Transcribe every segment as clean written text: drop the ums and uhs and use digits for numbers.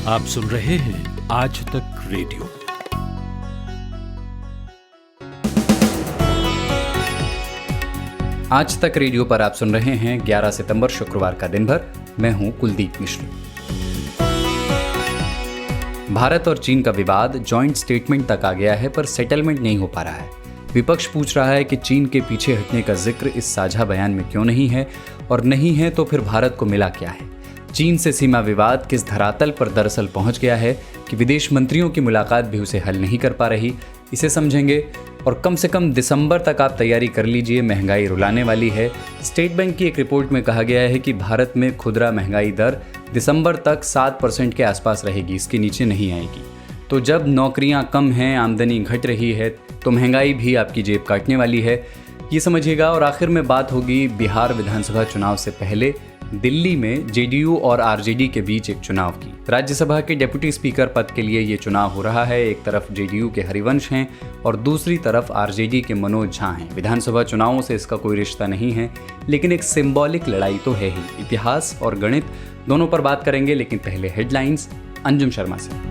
आप सुन रहे हैं आज तक रेडियो। आज तक रेडियो पर आप सुन रहे हैं 11 सितंबर शुक्रवार का दिन भर। मैं हूं कुलदीप मिश्र। भारत और चीन का विवाद जॉइंट स्टेटमेंट तक आ गया है, पर सेटलमेंट नहीं हो पा रहा है। विपक्ष पूछ रहा है कि चीन के पीछे हटने का जिक्र इस साझा बयान में क्यों नहीं है, और नहीं है तो फिर भारत को मिला क्या है। चीन से सीमा विवाद किस धरातल पर दरअसल पहुंच गया है कि विदेश मंत्रियों की मुलाकात भी उसे हल नहीं कर पा रही, इसे समझेंगे। और कम से कम दिसंबर तक आप तैयारी कर लीजिए, महंगाई रुलाने वाली है। स्टेट बैंक की एक रिपोर्ट में कहा गया है कि भारत में खुदरा महंगाई दर दिसंबर तक 7% के आसपास रहेगी, इसके नीचे नहीं आएगी। तो जब नौकरियां कम हैं, आमदनी घट रही है, तो महंगाई भी आपकी जेब काटने वाली है, ये समझिएगा। और आखिर में बात होगी बिहार विधानसभा चुनाव से पहले दिल्ली में जेडीयू और आरजेडी के बीच एक चुनाव की। राज्यसभा के डिप्टी स्पीकर पद के लिए ये चुनाव हो रहा है। एक तरफ जेडीयू के हरिवंश हैं और दूसरी तरफ आरजेडी के मनोज झा हैं। विधानसभा चुनावों से इसका कोई रिश्ता नहीं है, लेकिन एक सिंबॉलिक लड़ाई तो है ही। इतिहास और गणित दोनों पर बात करेंगे, लेकिन पहले हेडलाइंस अंजुम शर्मा से।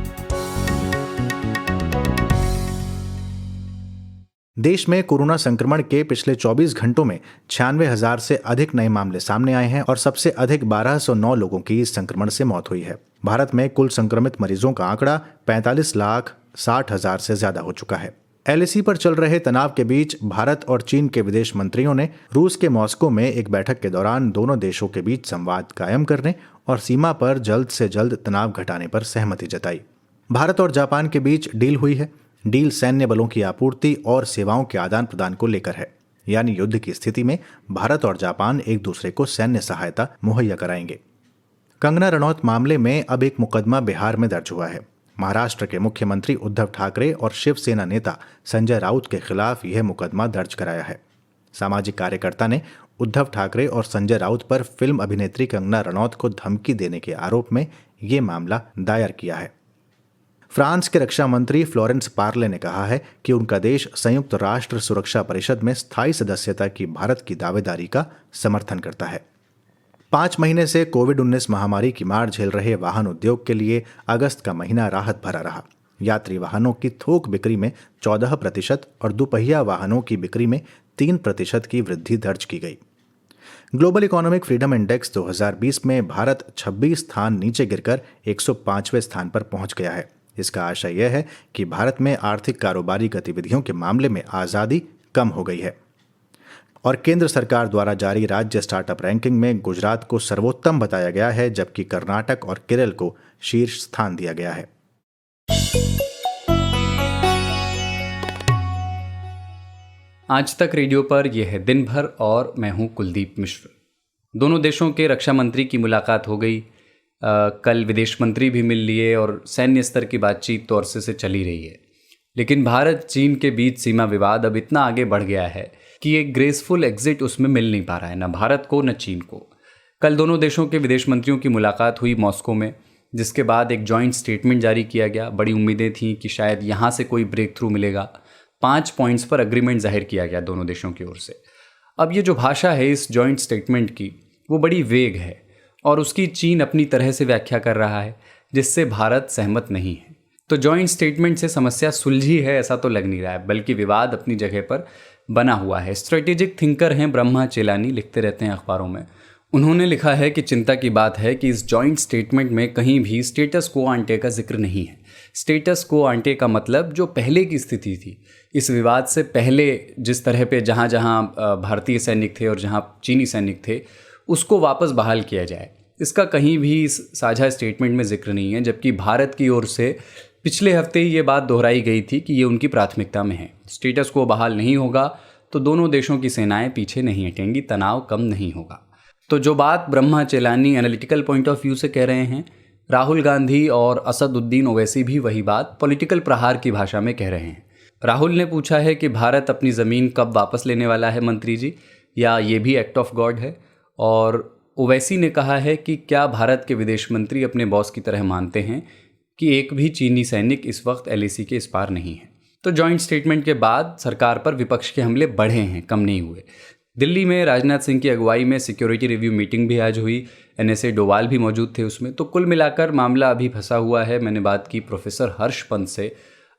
देश में कोरोना संक्रमण के पिछले 24 घंटों में 96,000 से अधिक नए मामले सामने आए हैं और सबसे अधिक 1209 लोगों की इस संक्रमण से मौत हुई है। भारत में कुल संक्रमित मरीजों का आंकड़ा 45,60,000 से ज्यादा हो चुका है। एलएसी पर चल रहे तनाव के बीच भारत और चीन के विदेश मंत्रियों ने रूस के मॉस्को में एक बैठक के दौरान दोनों देशों के बीच संवाद कायम करने और सीमा पर जल्द से जल्द तनाव घटाने पर सहमति जताई। भारत और जापान के बीच डील हुई है। डील सैन्य बलों की आपूर्ति और सेवाओं के आदान प्रदान को लेकर है, यानी युद्ध की स्थिति में भारत और जापान एक दूसरे को सैन्य सहायता मुहैया कराएंगे। कंगना रनौत मामले में अब एक मुकदमा बिहार में दर्ज हुआ है। महाराष्ट्र के मुख्यमंत्री उद्धव ठाकरे और शिवसेना नेता संजय राउत के खिलाफ यह मुकदमा दर्ज कराया है। सामाजिक कार्यकर्ता ने उद्धव ठाकरे और संजय राउत पर फिल्म अभिनेत्री कंगना रनौत को धमकी देने के आरोप में ये मामला दायर किया है। फ्रांस के रक्षा मंत्री फ्लोरेंस पार्ले ने कहा है कि उनका देश संयुक्त राष्ट्र सुरक्षा परिषद में स्थायी सदस्यता की भारत की दावेदारी का समर्थन करता है। 5 महीने से कोविड-19 महामारी की मार झेल रहे वाहन उद्योग के लिए अगस्त का महीना राहत भरा रहा। यात्री वाहनों की थोक बिक्री में 14% और दुपहिया वाहनों की बिक्री में 3% की वृद्धि दर्ज की गई। ग्लोबल इकोनॉमिक फ्रीडम इंडेक्स 2020 में भारत 26 स्थान नीचे गिरकर 105वें स्थान पर पहुंच गया है। इसका आशय यह है कि भारत में आर्थिक कारोबारी गतिविधियों के मामले में आज़ादी कम हो गई है। और केंद्र सरकार द्वारा जारी राज्य स्टार्टअप रैंकिंग में गुजरात को सर्वोत्तम बताया गया है, जबकि कर्नाटक और केरल को शीर्ष स्थान दिया गया है। आज तक रेडियो पर यह है दिन भर और मैं हूं कुलदीप मिश्र। दोनों देशों के रक्षा मंत्री की मुलाकात हो गई। कल विदेश मंत्री भी मिल लिए और सैन्य स्तर की बातचीत तो अरसे से चली रही है। लेकिन भारत चीन के बीच सीमा विवाद अब इतना आगे बढ़ गया है कि एक ग्रेसफुल एग्जिट उसमें मिल नहीं पा रहा है, न भारत को न चीन को। कल दोनों देशों के विदेश मंत्रियों की मुलाकात हुई मॉस्को में, जिसके बाद एक जॉइंट स्टेटमेंट जारी किया गया। बड़ी उम्मीदें थीं कि शायद यहाँ से कोई ब्रेक थ्रू मिलेगा। 5 पॉइंट्स पर अग्रीमेंट जाहिर किया गया दोनों देशों की ओर से। अब ये जो भाषा है इस जॉइंट स्टेटमेंट की, वो बड़ी वेग है और उसकी चीन अपनी तरह से व्याख्या कर रहा है, जिससे भारत सहमत नहीं है। तो जॉइंट स्टेटमेंट से समस्या सुलझी है ऐसा तो लग नहीं रहा है, बल्कि विवाद अपनी जगह पर बना हुआ है। स्ट्रेटेजिक थिंकर हैं ब्रह्मा चेलानी, लिखते रहते हैं अखबारों में। उन्होंने लिखा है कि चिंता की बात है कि इस जॉइंट स्टेटमेंट में कहीं भी स्टेटस क्वो आंटे का जिक्र नहीं है। स्टेटस क्वो आंटे का मतलब जो पहले की स्थिति थी, इस विवाद से पहले जिस तरह पे जहाँ जहाँ भारतीय सैनिक थे और जहाँ चीनी सैनिक थे, उसको वापस बहाल किया जाए। इसका कहीं भी इस साझा स्टेटमेंट में जिक्र नहीं है, जबकि भारत की ओर से पिछले हफ्ते ये बात दोहराई गई थी कि ये उनकी प्राथमिकता में है। स्टेटस को बहाल नहीं होगा तो दोनों देशों की सेनाएं पीछे नहीं हटेंगी, तनाव कम नहीं होगा। तो जो बात Brahma Chelani analytical point of view से कह रहे हैं, राहुल गांधी और असदुद्दीन ओवैसी भी वही बात पॉलिटिकल प्रहार की भाषा में कह रहे हैं। राहुल ने पूछा है कि भारत अपनी ज़मीन कब वापस लेने वाला है मंत्री जी, या ये भी एक्ट ऑफ गॉड है। और ओवैसी ने कहा है कि क्या भारत के विदेश मंत्री अपने बॉस की तरह मानते हैं कि एक भी चीनी सैनिक इस वक्त एलएसी के इस पार नहीं है। तो जॉइंट स्टेटमेंट के बाद सरकार पर विपक्ष के हमले बढ़े हैं, कम नहीं हुए। दिल्ली में राजनाथ सिंह की अगुवाई में सिक्योरिटी रिव्यू मीटिंग भी आज हुई। NSA डोवाल भी मौजूद थे उसमें। तो कुल मिलाकर मामला अभी फंसा हुआ है। मैंने बात की प्रोफेसर हर्ष पंत से।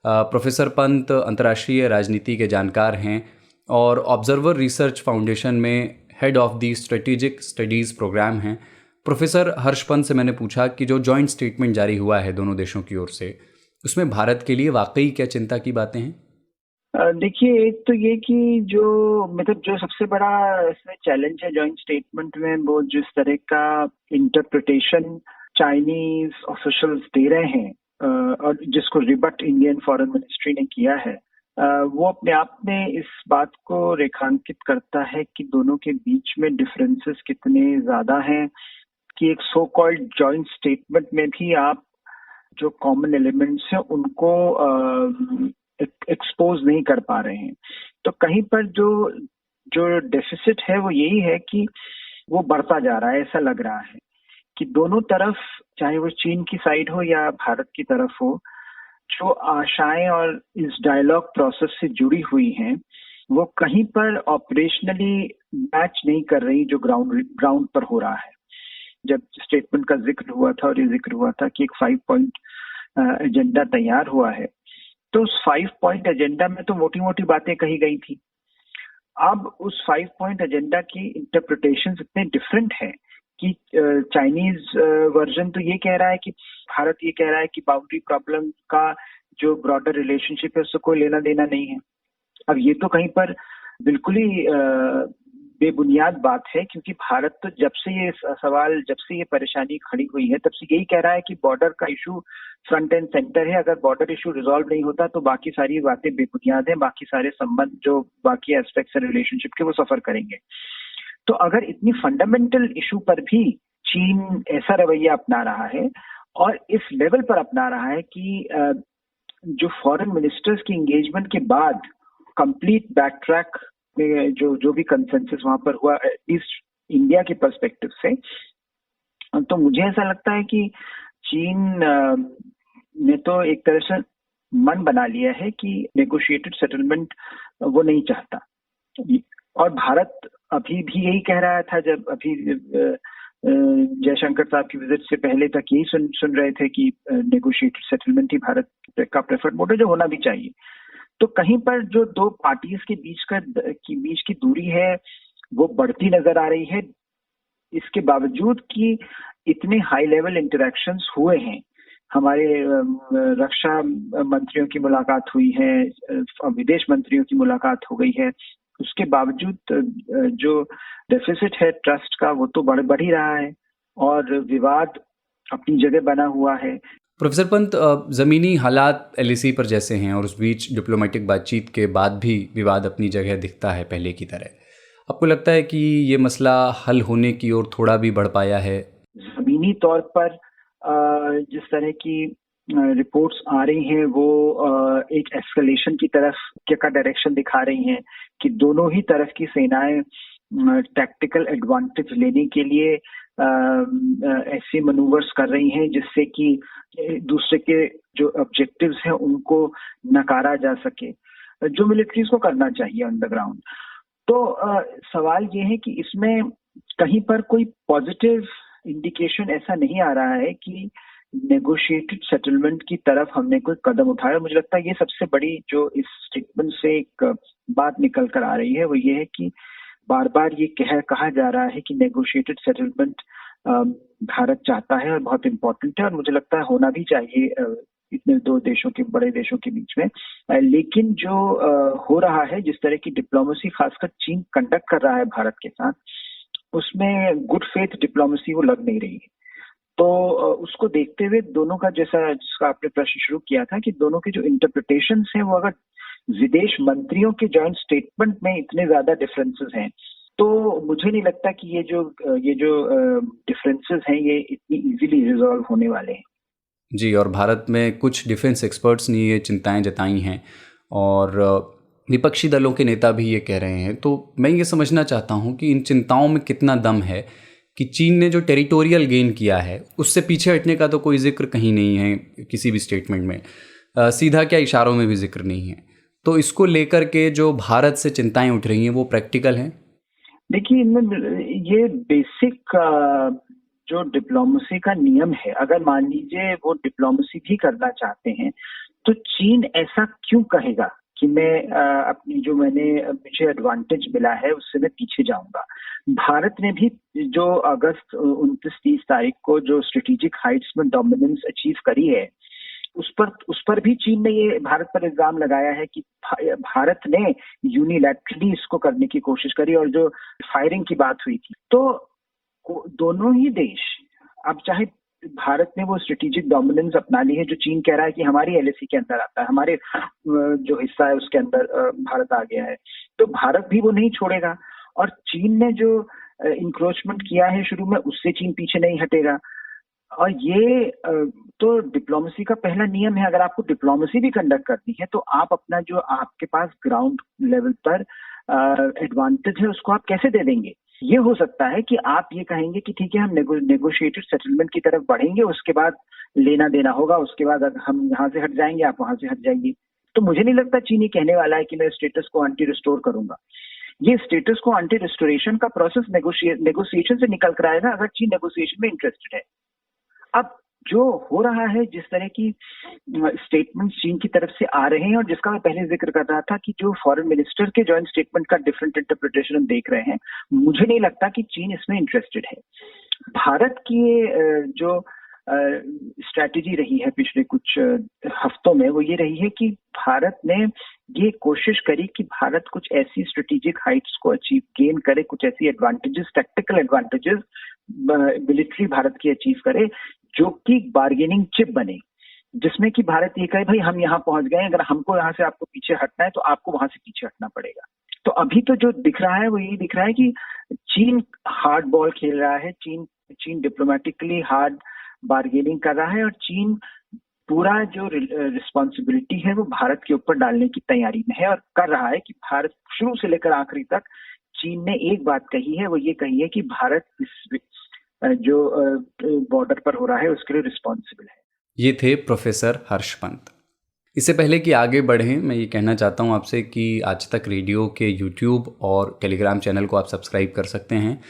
प्रोफेसर पंत अंतर्राष्ट्रीय राजनीति के जानकार हैं और ऑब्जर्वर रिसर्च फाउंडेशन में head of the strategic studies programme हैं। प्रोफेसर हर्ष पंत से मैंने पूछा कि जो जॉइंट स्टेटमेंट जारी हुआ है दोनों देशों की ओर से, उसमें भारत के लिए वाकई क्या चिंता की बातें हैं? देखिए, एक तो ये कि जो सबसे बड़ा इसमें चैलेंज है जॉइंट स्टेटमेंट में, वो जिस तरह का इंटरप्रिटेशन चाइनीज ऑफिशियल्स दे रहे हैं और जिसको रिबट इंडियन फॉरेन मिनिस्ट्री ने किया है, वो अपने आप में इस बात को रेखांकित करता है कि दोनों के बीच में डिफरेंसेस कितने ज्यादा हैं, कि एक सो कॉल्ड जॉइंट स्टेटमेंट में भी आप जो कॉमन एलिमेंट्स हैं उनको एक्सपोज नहीं कर पा रहे हैं। तो कहीं पर जो डेफिसिट है वो यही है कि वो बढ़ता जा रहा है। ऐसा लग रहा है कि दोनों तरफ, चाहे वो चीन की साइड हो या भारत की तरफ हो, जो आशाएं और इस डायलॉग प्रोसेस से जुड़ी हुई हैं वो कहीं पर ऑपरेशनली मैच नहीं कर रही जो ग्राउंड पर हो रहा है। जब स्टेटमेंट का जिक्र हुआ था और ये जिक्र हुआ था कि एक 5 पॉइंट एजेंडा तैयार हुआ है, तो उस 5 पॉइंट एजेंडा में तो मोटी मोटी बातें कही गई थी। अब उस 5 पॉइंट एजेंडा की इंटरप्रिटेशन इतने डिफरेंट है कि चाइनीज वर्जन तो ये कह रहा है कि भारत ये कह रहा है कि बाउंड्री प्रॉब्लम का जो ब्रॉडर रिलेशनशिप है उससे कोई लेना देना नहीं है। अब ये तो कहीं पर बिल्कुल ही बेबुनियाद बात है, क्योंकि भारत तो जब से ये परेशानी खड़ी हुई है तब से यही कह रहा है कि बॉर्डर का इशू फ्रंट एंड सेंटर है। अगर बॉर्डर इशू रिजॉल्व नहीं होता तो बाकी सारी बातें बेबुनियाद हैं, बाकी सारे संबंध जो बाकी एस्पेक्ट्स है रिलेशनशिप के वो सफर करेंगे। तो अगर इतनी फंडामेंटल इशू पर भी चीन ऐसा रवैया अपना रहा है और इस लेवल पर अपना रहा है कि जो फॉरेन मिनिस्टर्स की एंगेजमेंट के बाद कंप्लीट बैक ट्रैक में जो भी कंसेंसस वहां पर हुआ इस इंडिया के पर्सपेक्टिव से, तो मुझे ऐसा लगता है कि चीन ने तो एक तरह से मन बना लिया है कि नेगोशिएटेड सेटलमेंट वो नहीं चाहता। और भारत अभी भी यही कह रहा था, जब अभी जयशंकर साहब की विजिट से पहले तक यही सुन रहे थे कि नेगोशिएटेड सेटलमेंट ही भारत का प्रेफर्ड मोड है, जो होना भी चाहिए। तो कहीं पर जो दो पार्टीज के बीच की दूरी है वो बढ़ती नजर आ रही है, इसके बावजूद कि इतने हाई लेवल इंटरेक्शंस हुए हैं। हमारे रक्षा मंत्रियों की मुलाकात हुई है, विदेश मंत्रियों की मुलाकात हो गई है, उसके बावजूद जो डेफिसिट है ट्रस्ट का वो तो बढ़ ही रहा है और विवाद अपनी जगह बना हुआ है। प्रोफेसर पंत, ज़मीनी हालात LAC पर जैसे हैं और उस बीच डिप्लोमेटिक बातचीत के बाद भी विवाद अपनी जगह दिखता है पहले की तरह। आपको लगता है कि ये मसला हल होने की ओर थोड़ा भी बढ़ पाया है? ज़मीनी तौर पर जिस तरह की रिपोर्ट्स आ रही हैं वो एक एस्केलेशन की तरफ का डायरेक्शन दिखा रही हैं कि दोनों ही तरफ की सेनाएं टैक्टिकल एडवांटेज लेने के लिए ऐसे मनूवर्स कर रही हैं जिससे कि दूसरे के जो ऑब्जेक्टिव्स हैं उनको नकारा जा सके, जो मिलिट्रीज को करना चाहिए ऑन द ग्राउंड। तो सवाल ये है कि इसमें कहीं पर कोई पॉजिटिव इंडिकेशन ऐसा नहीं आ रहा है कि नेगोशिएटेड सेटलमेंट की तरफ हमने कोई कदम उठाया। मुझे लगता है ये सबसे बड़ी जो इस स्टेटमेंट से एक बात निकल कर आ रही है वो ये है कि बार बार ये कहा जा रहा है कि नेगोशिएटेड सेटलमेंट भारत चाहता है और बहुत इम्पोर्टेंट है, और मुझे लगता है होना भी चाहिए इतने दो देशों के बड़े देशों के बीच में। लेकिन जो हो रहा है, जिस तरह की डिप्लोमेसी खासकर चीन कंडक्ट कर रहा है भारत के साथ, उसमें गुड फेथ डिप्लोमेसी वो लग नहीं रही है। तो उसको देखते हुए दोनों का, जिसका आपने प्रश्न शुरू किया था, कि दोनों के जो इंटरप्रिटेशंस हैं वो अगर विदेश मंत्रियों के जॉइंट स्टेटमेंट में इतने ज्यादा डिफरेंसेस हैं, तो मुझे नहीं लगता कि ये जो डिफरेंसेस हैं ये इतनी इजीली रिजॉल्व होने वाले हैं। जी, और भारत में कुछ डिफेंस एक्सपर्ट्स ने ये चिंताएं जताई हैं और विपक्षी दलों के नेता भी ये कह रहे हैं। तो मैं ये समझना चाहता हूँ कि इन चिंताओं में कितना दम है कि चीन ने जो टेरिटोरियल गेन किया है उससे पीछे हटने का तो कोई जिक्र कहीं नहीं है किसी भी स्टेटमेंट में, सीधा क्या इशारों में भी जिक्र नहीं है। तो इसको लेकर के जो भारत से चिंताएं उठ रही हैं वो प्रैक्टिकल हैं? देखिए, इनमें ये बेसिक जो डिप्लोमेसी का नियम है, अगर मान लीजिए वो डिप्लोमेसी भी करना चाहते हैं, तो चीन ऐसा क्यों कहेगा कि मैं अपनी जो मुझे एडवांटेज मिला है उससे मैं पीछे जाऊंगा। भारत ने भी जो अगस्त 29-30 तारीख को जो स्ट्रेटेजिक हाइट्स में डोमिनेंस अचीव करी है, उस पर भी चीन ने ये भारत पर इल्जाम लगाया है कि भारत ने यूनिलैटरली इसको करने की कोशिश करी, और जो फायरिंग की बात हुई थी, तो दोनों ही देश, अब चाहे भारत ने वो स्ट्रेटेजिक डोमिनेंस अपना ली है जो चीन कह रहा है कि हमारी एलएसी के अंदर आता है, हमारे जो हिस्सा है उसके अंदर भारत आ गया है, तो भारत भी वो नहीं छोड़ेगा। और चीन ने जो इंक्रोचमेंट किया है शुरू में, उससे चीन पीछे नहीं हटेगा। और ये तो डिप्लोमेसी का पहला नियम है। अगर आपको डिप्लोमेसी भी कंडक्ट करनी है तो आप अपना जो आपके पास ग्राउंड लेवल पर एडवांटेज है उसको आप कैसे दे देंगे। ये हो सकता है कि आप ये कहेंगे कि ठीक है, हम नेगोशिएटेड सेटलमेंट की तरफ बढ़ेंगे, उसके बाद लेना देना होगा, उसके बाद हम यहाँ से हट जाएंगे, आप वहां से हट जाएंगे। तो मुझे नहीं लगता चीन ये कहने वाला है कि मैं स्टेटस को एंटी रिस्टोर करूंगा। ये स्टेटस को एंटी रिस्टोरेशन का प्रोसेस नेगोशिएशन से निकल कर आएगा अगर चीन नेगोशिएशन में इंटरेस्टेड है। अब जो हो रहा है, जिस तरह की स्टेटमेंट चीन की तरफ से आ रहे हैं, और जिसका मैं पहले जिक्र कर रहा था कि जो फॉरेन मिनिस्टर के जॉइंट स्टेटमेंट का डिफरेंट इंटरप्रिटेशन हम देख रहे हैं, मुझे नहीं लगता कि चीन इसमें इंटरेस्टेड है। भारत की जो स्ट्रैटेजी रही है पिछले कुछ हफ्तों में, वो ये रही है कि भारत ने ये कोशिश करी कि भारत कुछ ऐसी स्ट्रेटेजिक हाइट्स को गेन करे, कुछ ऐसी advantages, tactical advantages military Bharat की अचीव करे जो कि बार्गेनिंग चिप बने, जिसमें कि भारत ये कहे भाई हम यहाँ पहुंच गए, अगर हमको यहाँ से आपको पीछे हटना है तो आपको वहां से पीछे हटना पड़ेगा। तो अभी तो जो दिख रहा है वो यही दिख रहा है कि चीन हार्ड बॉल खेल रहा है, चीन डिप्लोमेटिकली हार्ड बार्गेनिंग कर रहा है, और चीन पूरा जो रिस्पॉन्सिबिलिटी है वो भारत के ऊपर डालने की तैयारी में है, और कर रहा है कि भारत शुरू से लेकर आखिरी तक चीन ने एक बात कही है, वो ये कही है कि भारत इस जो बॉर्डर पर हो रहा है उसके लिए रिस्पॉन्सिबल है। ये थे प्रोफेसर हर्ष पंत। इससे पहले कि आगे बढ़ें, मैं ये कहना चाहता हूँ आपसे कि आज तक रेडियो के यूट्यूब और टेलीग्राम चैनल को आप सब्सक्राइब कर सकते हैं।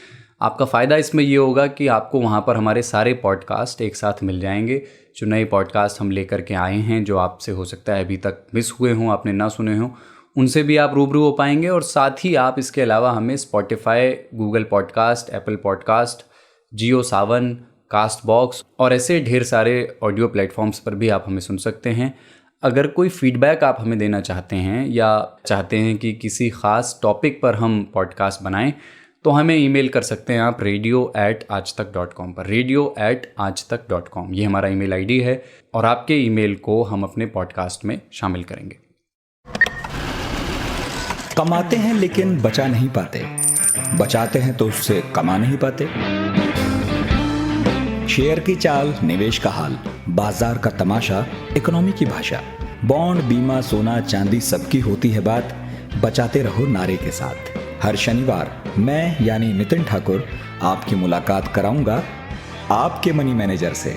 आपका फ़ायदा इसमें ये होगा कि आपको वहाँ पर हमारे सारे पॉडकास्ट एक साथ मिल जाएंगे। जो नए पॉडकास्ट हम लेकर के आए हैं, जो आपसे हो सकता है अभी तक मिस हुए हों, आपने ना सुने हों, उनसे भी आप रूबरू हो पाएंगे। और साथ ही आप इसके अलावा हमें Spotify, Google podcast, Apple podcast, Jio Saavn, Castbox और ऐसे ढेर सारे ऑडियो प्लेटफॉर्म्स पर भी आप हमें सुन सकते हैं। अगर कोई फीडबैक आप हमें देना चाहते हैं या चाहते हैं कि किसी ख़ास टॉपिक पर हम पॉडकास्ट बनाएं, तो हमें ईमेल कर सकते हैं आप radio@aajtak.com पर, radio@aajtak.com ये हमारा ईमेल आईडी है, और आपके ईमेल को हम अपने पॉडकास्ट में शामिल करेंगे। कमाते हैं लेकिन बचा नहीं पाते, बचाते हैं तो उससे कमा नहीं पाते। शेयर की चाल, निवेश का हाल, बाजार का तमाशा, इकोनॉमी की भाषा, बॉन्ड, बीमा, सोना, चांदी, सबकी होती है बात। बचाते रहो नारे के साथ। हर शनिवार मैं यानी नितिन ठाकुर आपकी मुलाकात कराऊंगा आपके मनी मैनेजर से।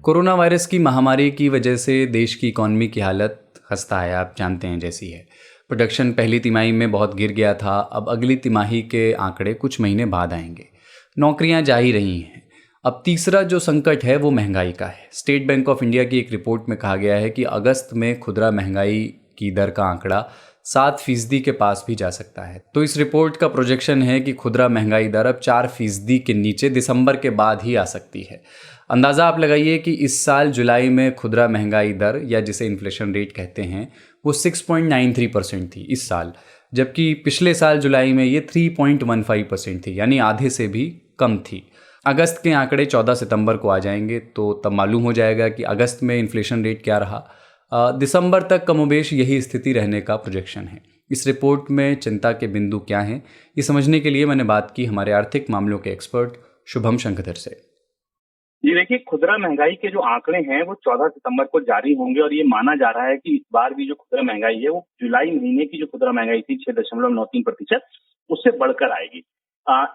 कोरोना वायरस की महामारी की वजह से देश की इकॉनमी की हालत खस्ता है, आप जानते हैं जैसी है। प्रोडक्शन पहली तिमाही में बहुत गिर गया था, अब अगली तिमाही के आंकड़े कुछ महीने बाद आएंगे। नौकरियां जा ही रही हैं। अब तीसरा जो संकट है वो महंगाई का है। स्टेट बैंक ऑफ इंडिया की एक रिपोर्ट में कहा गया है कि अगस्त में खुदरा महंगाई की दर का आंकड़ा 7% के पास भी जा सकता है। तो इस रिपोर्ट का प्रोजेक्शन है कि खुदरा महंगाई दर अब 4% के नीचे दिसंबर के बाद ही आ सकती है। अंदाज़ा आप लगाइए कि इस साल जुलाई में खुदरा महंगाई दर, या जिसे इन्फ्लेशन रेट कहते हैं, वो 6.93% थी इस साल, जबकि पिछले साल जुलाई में ये 3.15% थी, यानी आधे से भी कम थी। अगस्त के आंकड़े 14 सितंबर को आ जाएंगे, तो तब मालूम हो जाएगा कि अगस्त में इन्फ्लेशन रेट क्या रहा। दिसंबर तक कमोबेश यही स्थिति रहने का प्रोजेक्शन है। इस रिपोर्ट में चिंता के बिंदु क्या हैं, ये समझने के लिए मैंने बात की हमारे आर्थिक मामलों के एक्सपर्ट शुभम शंखधर से। जी देखिए, खुदरा महंगाई के जो आंकड़े हैं वो 14 सितंबर को जारी होंगे, और ये माना जा रहा है कि इस बार भी जो खुदरा महंगाई है वो जुलाई महीने की जो खुदरा महंगाई थी 6.93%, उससे बढ़कर आएगी।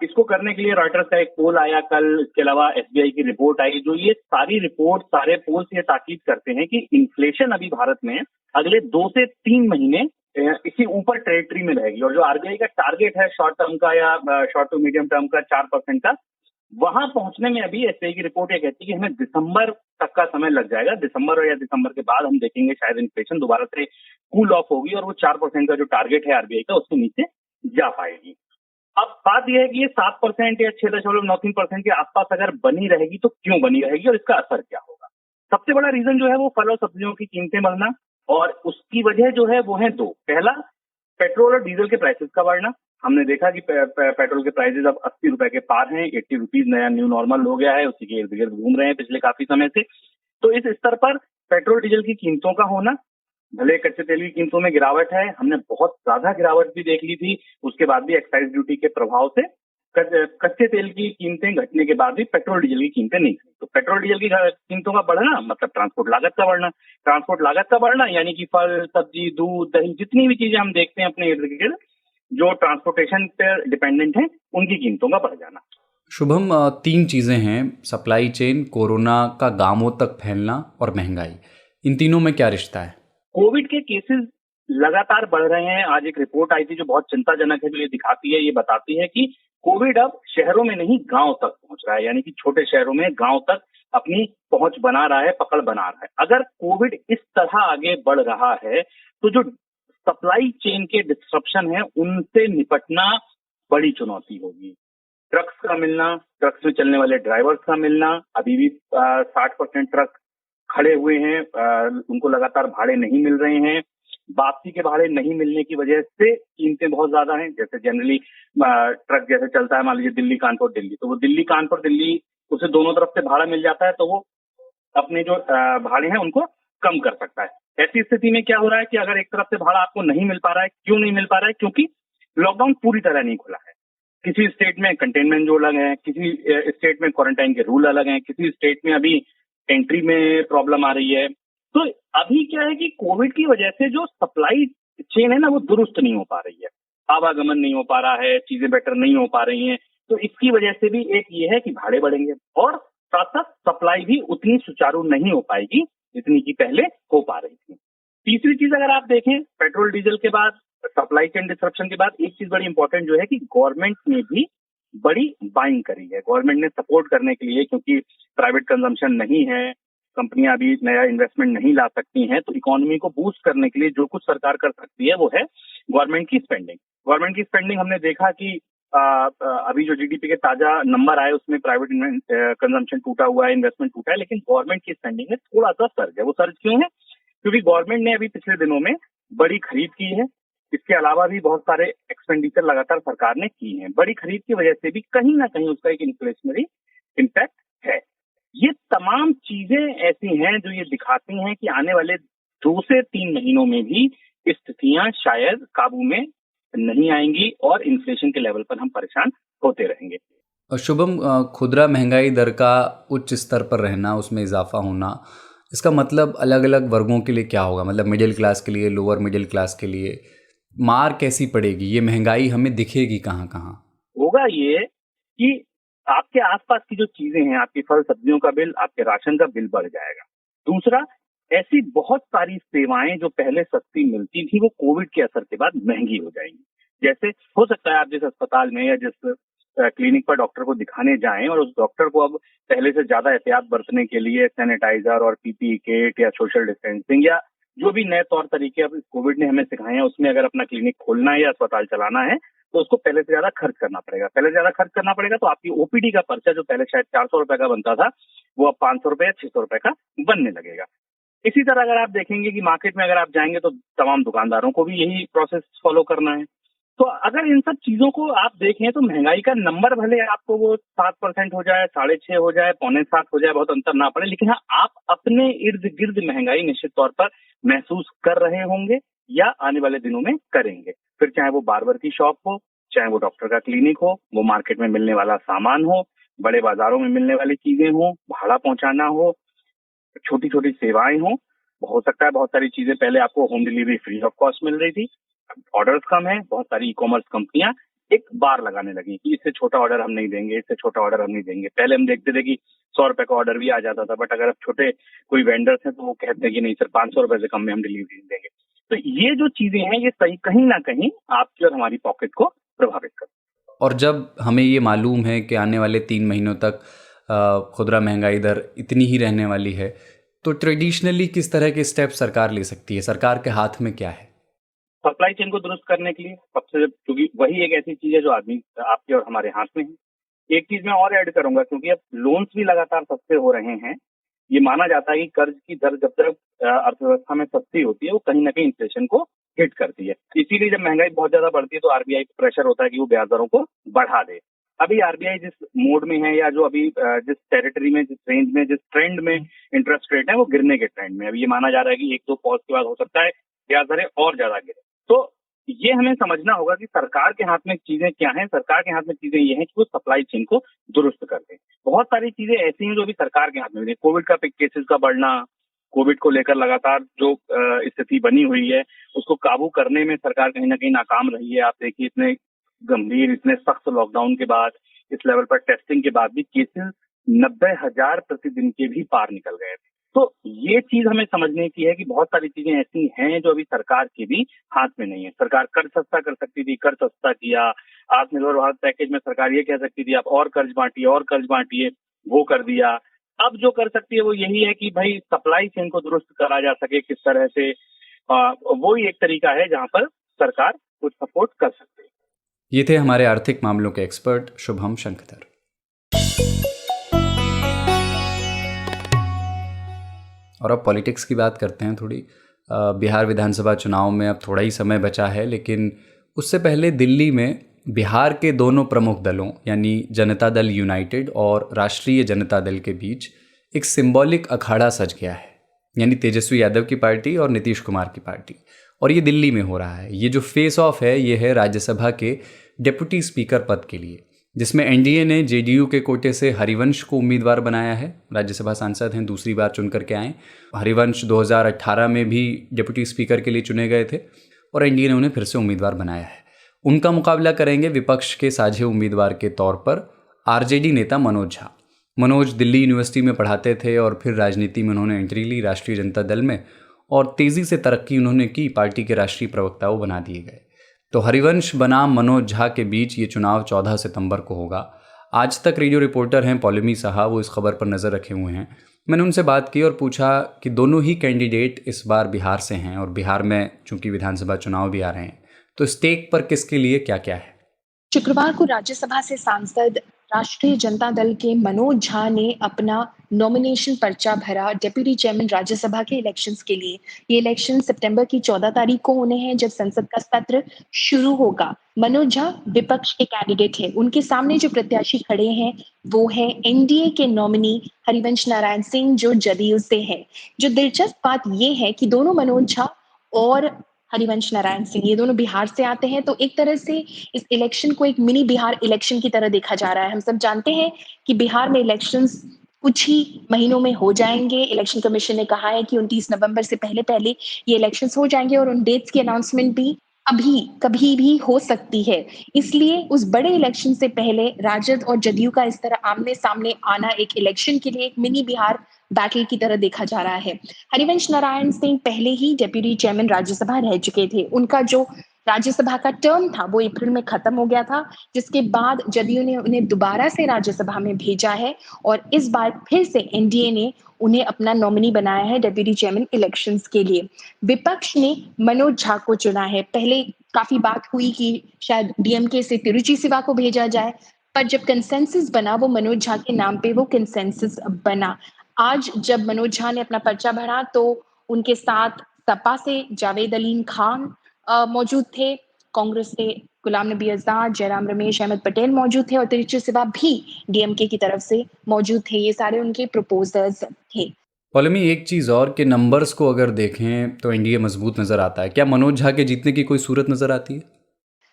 इसको करने के लिए रॉयटर्स का एक पोल आया कल, इसके अलावा एसबीआई की रिपोर्ट आई, जो ये सारी रिपोर्ट, सारे पोल्स ये ताकीद करते हैं कि इन्फ्लेशन अभी भारत में अगले 2 से 3 महीने इसी ऊपर टेरिटरी में रहेगी। और जो आरबीआई का टारगेट है शॉर्ट टर्म का या शॉर्ट टू मीडियम टर्म का 4% का, वहां पहुंचने में अभी एसबीआई की रिपोर्ट ये कहती है कि हमें दिसंबर तक का समय लग जाएगा। दिसंबर या दिसंबर के बाद हम देखेंगे शायद इन्फ्लेशन दोबारा से कूल ऑफ होगी और वो 4% का जो टारगेट है आरबीआई का उसके नीचे जा पाएगी। अब बात यह है कि ये 7% या 6.93% के आसपास अगर बनी रहेगी तो क्यों बनी रहेगी और इसका असर क्या होगा। सबसे बड़ा रीजन जो है वो फल और सब्जियों की कीमतें बढ़ना, और उसकी वजह जो है वो है दो। पहला, पेट्रोल और डीजल के प्राइसेस का बढ़ना। हमने देखा कि पेट्रोल के प्राइसेस अब 80 रुपए के पार हैं, 80 रुपीज नया न्यू नॉर्मल हो गया है, उसी के इर्द गिर्द घूम रहे हैं पिछले काफी समय से। तो इस स्तर पर पेट्रोल डीजल की कीमतों का होना, भले कच्चे तेल की कीमतों में गिरावट है, हमने बहुत ज्यादा गिरावट भी देख ली थी, उसके बाद भी एक्साइज ड्यूटी के प्रभाव से कच्चे तेल की कीमतें घटने के बाद भी पेट्रोल डीजल की कीमतें नहीं थी। तो पेट्रोल डीजल की कीमतों का बढ़ना मतलब ट्रांसपोर्ट लागत का बढ़ना, ट्रांसपोर्ट लागत का बढ़ना यानी कि फल सब्जी दूध दही जितनी भी चीजें हम देखते हैं अपने इर्द गिर्द जो ट्रांसपोर्टेशन पर डिपेंडेंट हैं उनकी कीमतों का बढ़ जाना। शुभम, 3 चीज़ें हैं, सप्लाई चेन, कोरोना का गांवों तक फैलना और महंगाई। इन तीनों में क्या रिश्ता है? कोविड के केसेस लगातार बढ़ रहे हैं। आज एक रिपोर्ट आई थी जो बहुत चिंताजनक है, जो ये दिखाती है, ये बताती है कि कोविड अब शहरों में नहीं गांव तक पहुंच रहा है, यानी कि छोटे शहरों में गांव तक अपनी पहुंच बना रहा है, पकड़ बना रहा है। अगर कोविड इस तरह आगे बढ़ रहा है तो जो सप्लाई चेन के डिस्ट्रप्शन है उनसे निपटना बड़ी चुनौती होगी। ट्रक्स का मिलना, ट्रक्स में चलने वाले ड्राइवर्स का मिलना, अभी भी 60% ट्रक खड़े हुए हैं, उनको लगातार भाड़े नहीं मिल रहे हैं। वापसी के भाड़े नहीं मिलने की वजह से कीमतें बहुत ज्यादा हैं। जैसे जनरली ट्रक जैसे चलता है, मान लीजिए दिल्ली कानपुर दिल्ली, तो वो दिल्ली कानपुर दिल्ली उसे दोनों तरफ से भाड़ा मिल जाता है, तो वो अपने जो भाड़े हैं उनको कम कर सकता है। ऐसी स्थिति में क्या हो रहा है कि अगर एक तरफ से भाड़ा आपको नहीं मिल पा रहा है, क्यों नहीं मिल पा रहा है? क्योंकि लॉकडाउन पूरी तरह नहीं खुला है। किसी स्टेट में कंटेनमेंट जो अलग है, किसी स्टेट में क्वारंटाइन के रूल अलग हैं, किसी स्टेट में अभी एंट्री में प्रॉब्लम आ रही है। तो अभी क्या है कि कोविड की वजह से जो सप्लाई चेन है ना वो दुरुस्त नहीं हो पा रही है, आवागमन नहीं हो पा रहा है, चीजें बेटर नहीं हो पा रही हैं। तो इसकी वजह से भी एक ये है कि भाड़े बढ़ेंगे और साथ साथ सप्लाई भी उतनी सुचारू नहीं हो पाएगी जितनी की पहले हो पा रही थी। तीसरी चीज अगर आप देखें, पेट्रोल डीजल के बाद सप्लाई चेन डिस्ट्रप्शन के बाद एक चीज बड़ी इंपॉर्टेंट जो है कि गवर्नमेंट ने भी बड़ी बाइंग करी है। गवर्नमेंट ने सपोर्ट करने के लिए, क्योंकि प्राइवेट कंजम्पशन नहीं है, कंपनियां अभी नया इन्वेस्टमेंट नहीं ला सकती हैं, तो इकोनॉमी को बूस्ट करने के लिए जो कुछ सरकार कर सकती है वो है गवर्नमेंट की स्पेंडिंग। गवर्नमेंट की स्पेंडिंग हमने देखा कि अभी जो जीडीपी के ताजा नंबर आए उसमें प्राइवेट कंजम्पशन टूटा हुआ है, इन्वेस्टमेंट टूटा है, लेकिन गवर्नमेंट की स्पेंडिंग में थोड़ा सा सर्ज है। वो सर्ज क्यों है? क्योंकि गवर्नमेंट ने अभी पिछले दिनों में बड़ी खरीद की है। इसके अलावा भी बहुत सारे एक्सपेंडिचर लगातार सरकार ने की हैं। बड़ी खरीद की वजह से भी कहीं ना कहीं उसका एक इन्फ्लेशनरी इम्पैक्ट है। ये तमाम चीजें ऐसी हैं जो ये दिखाती हैं कि आने वाले 2 से 3 महीनों में भी स्थितियां शायद काबू में नहीं आएंगी और इन्फ्लेशन के लेवल पर हम परेशान होते रहेंगे। शुभम, खुदरा महंगाई दर का उच्च स्तर पर रहना, उसमें इजाफा होना, इसका मतलब अलग अलग वर्गों के लिए क्या होगा? मतलब मिडिल क्लास के लिए, लोअर मिडिल क्लास के लिए मार कैसी पड़ेगी? ये महंगाई हमें दिखेगी कहाँ कहाँ? होगा ये कि आपके आसपास की जो चीजें हैं, आपकी फल सब्जियों का बिल, आपके राशन का बिल बढ़ जाएगा। दूसरा, ऐसी बहुत सारी सेवाएं जो पहले सस्ती मिलती थी वो कोविड के असर के बाद महंगी हो जाएंगी। जैसे हो सकता है आप जिस अस्पताल में या जिस क्लिनिक पर डॉक्टर को दिखाने जाएं और उस डॉक्टर को अब पहले से ज्यादा एहतियात बरतने के लिए सैनिटाइजर और पीपीई किट या सोशल डिस्टेंसिंग या जो भी नए तौर तरीके अब कोविड ने हमें सिखाए हैं उसमें अगर अपना क्लिनिक खोलना है या अस्पताल चलाना है तो उसको पहले से ज्यादा खर्च करना पड़ेगा। पहले से ज्यादा खर्च करना पड़ेगा तो आपकी ओपीडी का पर्चा जो पहले शायद 400 रुपए का बनता था वो अब 500 रुपए या 600 रुपए का बनने लगेगा। इसी तरह अगर आप देखेंगे कि मार्केट में अगर आप जाएंगे तो तमाम दुकानदारों को भी यही प्रोसेस फॉलो करना है। तो अगर इन सब चीजों को आप देखें तो महंगाई का नंबर भले आपको वो 7% हो जाए, 6.5 हो जाए, 6.25 हो जाए, बहुत अंतर ना पड़े, लेकिन हाँ आप अपने इर्द गिर्द महंगाई निश्चित तौर पर महसूस कर रहे होंगे या आने वाले दिनों में करेंगे। फिर चाहे वो बार्बर की शॉप हो, चाहे वो डॉक्टर का क्लिनिक हो, वो मार्केट में मिलने वाला सामान हो, बड़े बाजारों में मिलने वाली चीजें हो, भाड़ा पहुंचाना हो, छोटी छोटी सेवाएं हो। हो सकता है बहुत सारी चीजें पहले आपको home delivery free of cost मिल रही थी, ऑर्डर्स कम है, बहुत सारी ई कॉमर्स कंपनियां एक बार लगाने लगी कि इससे छोटा ऑर्डर हम नहीं देंगे, इससे छोटा ऑर्डर हम नहीं देंगे। पहले हम देखते थे कि 100 रुपए का ऑर्डर भी आ जाता था, बट अगर अब छोटे कोई वेंडर्स हैं तो वो कहते हैं कि नहीं सर 500 रुपए से कम में हम डिलीवरी नहीं देंगे। तो ये जो चीजें हैं ये सही कहीं ना कहीं आपकी और हमारी पॉकेट को प्रभावित करती है। और जब हमें ये मालूम है कि आने वाले 3 महीनों तक खुदरा महंगाई दर इतनी ही रहने वाली है, तो ट्रेडिशनली किस तरह के स्टेप सरकार ले सकती है? सरकार के हाथ में क्या है? सप्लाई चेन को दुरुस्त करने के लिए सबसे, क्योंकि वही एक ऐसी चीज है जो आदमी आपके और हमारे हाथ में है। एक चीज मैं और ऐड करूंगा, क्योंकि अब लोन्स भी लगातार सस्ते हो रहे हैं। ये माना जाता है कि कर्ज की दर जब तक अर्थव्यवस्था में सस्ती होती है वो कहीं ना कहीं इन्फ्लेशन को हिट करती है। इसीलिए जब महंगाई बहुत ज्यादा बढ़ती है तो आरबीआई पर प्रेशर होता है कि वो ब्याज दरों को बढ़ा दे। अभी आरबीआई जिस मोड में है, या जो अभी जिस टेरिटरी में, जिस रेंज में, जिस ट्रेंड में इंटरेस्ट रेट है, वो गिरने के ट्रेंड में। अभी ये माना जा रहा है कि 1-2 पॉज के बाद हो सकता है ब्याज दरें और ज्यादा गिरे। तो ये हमें समझना होगा कि सरकार के हाथ में चीजें क्या हैं। सरकार के हाथ में चीजें ये हैं कि वो सप्लाई चेन को दुरुस्त कर दें। बहुत सारी चीजें ऐसी हैं जो अभी सरकार के हाथ में है। कोविड का केसेस का बढ़ना, कोविड को लेकर लगातार जो स्थिति बनी हुई है उसको काबू करने में सरकार कहीं ना कहीं नाकाम रही है। आप देखिए, इतने गंभीर, इतने सख्त लॉकडाउन के बाद, इस लेवल पर टेस्टिंग के बाद भी केसेस 90,000 प्रतिदिन के भी पार निकल गए थे। तो ये चीज हमें समझने की है कि बहुत सारी चीजें ऐसी हैं जो अभी सरकार के भी हाथ में नहीं है। सरकार कर्ज सस्ता कर सकती थी, कर्ज सस्ता किया। आत्मनिर्भर भारत पैकेज में सरकार ये कह सकती थी आप और कर्ज बांटिए, वो कर दिया। अब जो कर सकती है वो यही है कि भाई सप्लाई चेन को दुरुस्त करा जा सके किस तरह से, वो ही एक तरीका है जहां पर सरकार कुछ सपोर्ट कर सकती है। ये थे हमारे आर्थिक मामलों के एक्सपर्ट शुभम शंकर। और अब पॉलिटिक्स की बात करते हैं थोड़ी। बिहार विधानसभा चुनाव में अब थोड़ा ही समय बचा है, लेकिन उससे पहले दिल्ली में बिहार के दोनों प्रमुख दलों यानी जनता दल यूनाइटेड और राष्ट्रीय जनता दल के बीच एक सिंबॉलिक अखाड़ा सज गया है, यानी तेजस्वी यादव की पार्टी और नीतीश कुमार की पार्टी। और ये दिल्ली में हो रहा है। ये जो फेस ऑफ है ये है राज्यसभा के डिप्टी स्पीकर पद के लिए, जिसमें एनडीए ने जेडीयू के कोटे से हरिवंश को उम्मीदवार बनाया है। राज्यसभा सांसद हैं, दूसरी बार चुन करके आए। हरिवंश 2018 में भी डिप्टी स्पीकर के लिए चुने गए थे और एनडीए ने उन्हें फिर से उम्मीदवार बनाया है। उनका मुकाबला करेंगे विपक्ष के साझे उम्मीदवार के तौर पर आरजेडी नेता मनोज झा। मनोज दिल्ली यूनिवर्सिटी में पढ़ाते थे और फिर राजनीति में उन्होंने एंट्री ली राष्ट्रीय जनता दल में, और तेज़ी से तरक्की उन्होंने की, पार्टी के राष्ट्रीय प्रवक्ता वो बना दिए गए। तो हरिवंश बनाम मनोज झा के बीच ये चुनाव 14 सितंबर को होगा। आज तक रेडियो रिपोर्टर हैं पौलमी साहब, वो इस खबर पर नज़र रखे हुए हैं। मैंने उनसे बात की और पूछा कि दोनों ही कैंडिडेट इस बार बिहार से हैं और बिहार में चूंकि विधानसभा चुनाव भी आ रहे हैं, तो स्टेक पर किसके लिए क्या क्या है। शुक्रवार को राज्यसभा से सांसद राष्ट्रीय जनता दल के मनोज झा ने अपना नॉमिनेशन पर्चा भरा डिप्टी चेयरमैन राज्यसभा के इलेक्शंस के लिए। ये इलेक्शन सितंबर की 14 तारीख को होने हैं, जब संसद का सत्र शुरू होगा। मनोज झा विपक्ष के कैंडिडेट हैं। उनके सामने जो प्रत्याशी खड़े हैं वो है एनडीए के नॉमिनी हरिवंश नारायण सिंह, जो जदयू से है। जो दिलचस्प बात ये है कि दोनों मनोज झा और हरिवंश नारायण सिंह ये दोनों बिहार से आते हैं, तो एक तरह से इस इलेक्शन को एक मिनी बिहार इलेक्शन की तरह देखा जा रहा है। हम सब जानते हैं कि बिहार में इलेक्शंस कुछ ही महीनों में हो जाएंगे। इलेक्शन कमीशन ने कहा है कि 29 नवंबर से पहले ये इलेक्शंस हो जाएंगे और उन डेट्स की अनाउंसमेंट भी अभी कभी भी हो सकती है। इसलिए उस बड़े इलेक्शन से पहले राजद और जदयू का इस तरह आमने सामने आना एक इलेक्शन के लिए एक मिनी बिहार बैटल की तरह देखा जा रहा है। हरिवंश नारायण सिंह पहले ही डिप्टी चेयरमैन राज्यसभा रह चुके थे। उनका जो राज्यसभा का टर्म था वो अप्रैल में खत्म हो गया था, जिसके बाद जदयू ने उन्हें दोबारा से राज्यसभा में भेजा है और इस बार फिर से एनडीए ने उन्हें अपना नॉमिनी बनाया है डिप्टी चेयरमैन इलेक्शंस के लिए। विपक्ष ने मनोज झा को चुना है। पहले काफी बात हुई कि शायद डीएमके से तिरुचि सिवा को भेजा जाए, पर जब कंसेंसस बना वो मनोज झा के नाम पे वो कंसेंसस बना। आज जब मनोज झा ने अपना पर्चा भरा तो उनके साथ सपा से जावेद अलीम खान मौजूद थे, कांग्रेस से गुलाम नबी आजाद, जयराम रमेश, अहमद पटेल मौजूद थे और तिरुचि सिवा भी डीएमके की तरफ से मौजूद थे। ये सारे उनके प्रपोजर्स थे। पौलमी, एक चीज़ और कि नंबर्स को अगर देखें तो एनडीए मजबूत नजर आता है। क्या मनोज झा के जीतने की कोई सूरत नजर आती है?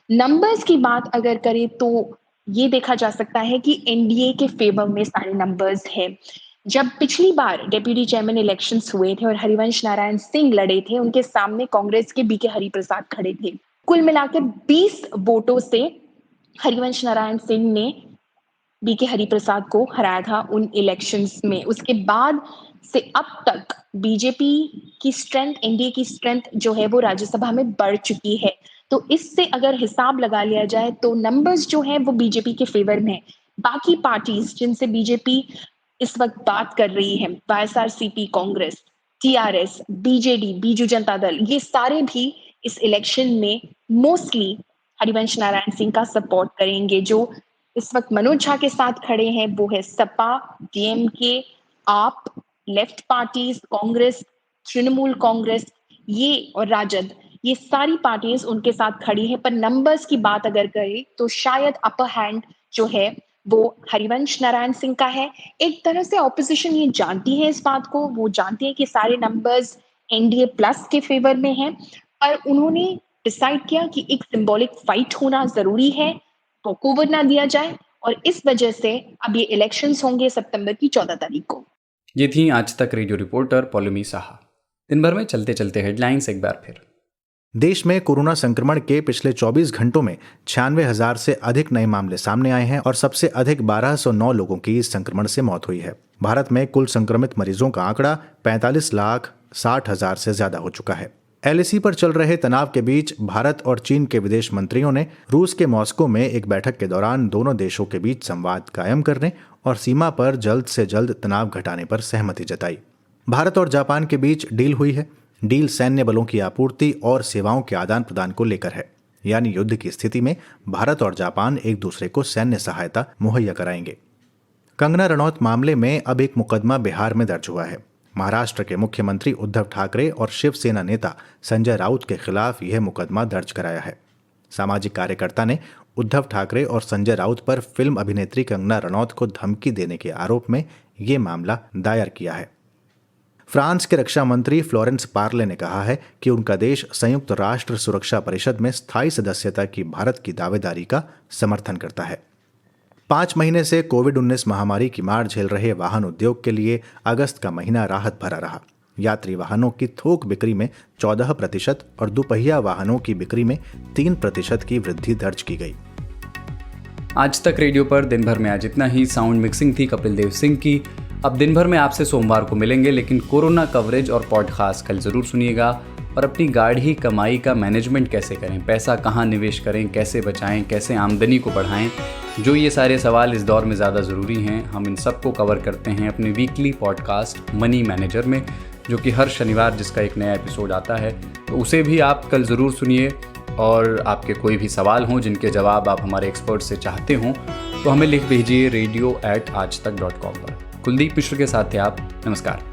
नंबर्स की बात अगर करें तो ये देखा जा सकता है कि एनडीए के फेवर में सारे नंबर्स हैं। जब पिछली बार डिप्टी चेयरमैन इलेक्शंस हुए थे और हरिवंश नारायण सिंह लड़े थे, उनके सामने कांग्रेस के बीके हरिप्रसाद खड़े थे। कुल मिलाकर 20 वोटों से हरिवंश नारायण सिंह ने बीके हरिप्रसाद को हराया था उन इलेक्शंस में। उसके बाद से अब तक बीजेपी की स्ट्रेंथ, एनडीए की स्ट्रेंथ जो है वो राज्यसभा में बढ़ चुकी है। तो इससे अगर हिसाब लगा लिया जाए तो नंबर्स जो हैं वो बीजेपी के फेवर में है। बाकी पार्टीज जिनसे बीजेपी इस वक्त बात कर रही है, YSRCP, Congress, TRS, BJD, Biju Janata Dal, ये सारे भी इस इलेक्शन में मोस्टली हरिवंश नारायण सिंह का सपोर्ट करेंगे। जो इस वक्त मनोज झा के साथ खड़े हैं वो है सपा, डीएमके, आप, लेफ्ट पार्टीज, कांग्रेस, तृणमूल कांग्रेस, ये और राजद, ये सारी पार्टीज उनके साथ खड़ी हैं। पर नंबर्स की बात अगर करें तो शायद अपर हैंड जो है वो हरिवंश नारायण सिंह का है। एक तरह से ऑपोजिशन ये जानती है इस बात को, वो जानती है कि सारे नंबर्स एनडीए प्लस के फेवर में हैं, पर उन्होंने डिसाइड किया कि एक सिंबॉलिक फाइट होना जरूरी है, वॉकओवर ना दिया जाए, और इस वजह से अब ये इलेक्शंस होंगे सितंबर की 14 तारीख को। ये थी आज तक रेडियो रिपोर्टर पौलमी साहा। दिन भर में चलते चलते हेडलाइंस एक बार फिर। देश में कोरोना संक्रमण के पिछले 24 घंटों में 96,000 से अधिक नए मामले सामने आए हैं और सबसे अधिक 1209 लोगों की इस संक्रमण से मौत हुई है। भारत में कुल संक्रमित मरीजों का आंकड़ा 45,60,000 से ज्यादा हो चुका है। एलएसी पर चल रहे तनाव के बीच भारत और चीन के विदेश मंत्रियों ने रूस के मॉस्को में एक बैठक के दौरान दोनों देशों के बीच संवाद कायम करने और सीमा पर जल्द से जल्द तनाव घटाने पर सहमति जताई। भारत और जापान के बीच डील हुई है। डील सैन्य बलों की आपूर्ति और सेवाओं के आदान प्रदान को लेकर है, यानी युद्ध की स्थिति में भारत और जापान एक दूसरे को सैन्य सहायता मुहैया कराएंगे। कंगना रनौत मामले में अब एक मुकदमा बिहार में दर्ज हुआ है। महाराष्ट्र के मुख्यमंत्री उद्धव ठाकरे और शिवसेना नेता संजय राउत के खिलाफ यह मुकदमा दर्ज कराया है। सामाजिक कार्यकर्ता ने उद्धव ठाकरे और संजय राउत पर फिल्म अभिनेत्री कंगना रनौत को धमकी देने के आरोप में ये मामला दायर किया है। फ्रांस के रक्षा मंत्री फ्लोरेंस पार्ले ने कहा है कि उनका देश संयुक्त राष्ट्र सुरक्षा परिषद में स्थायी सदस्यता की भारत की दावेदारी का समर्थन करता है। 5 महीने से कोविड-19 महामारी की मार झेल रहे वाहन उद्योग के लिए अगस्त का महीना राहत भरा रहा। यात्री वाहनों की थोक बिक्री में 14% और दुपहिया वाहनों की बिक्री में 3% की वृद्धि दर्ज की गई। आज तक रेडियो पर दिन भर में आज इतना ही। साउंड मिक्सिंग थी कपिल देव सिंह की। अब दिन भर में आपसे सोमवार को मिलेंगे, लेकिन कोरोना कवरेज और पॉडकास्ट कल जरूर सुनिएगा। और अपनी गाढ़ी कमाई का मैनेजमेंट कैसे करें, पैसा कहाँ निवेश करें, कैसे बचाएं, कैसे आमदनी को बढ़ाएं, जो ये सारे सवाल इस दौर में ज़्यादा ज़रूरी हैं, हम इन सब को कवर करते हैं अपने वीकली पॉडकास्ट मनी मैनेजर में, जो कि हर शनिवार जिसका एक नया एपिसोड आता है, तो उसे भी आप कल ज़रूर सुनिए। और आपके कोई भी सवाल हों जिनके जवाब आप हमारे एक्सपर्ट से चाहते हों तो हमें लिख भेजिए radio@aajtak.com पर। कुलदीप मिश्र के साथ थे आप। नमस्कार।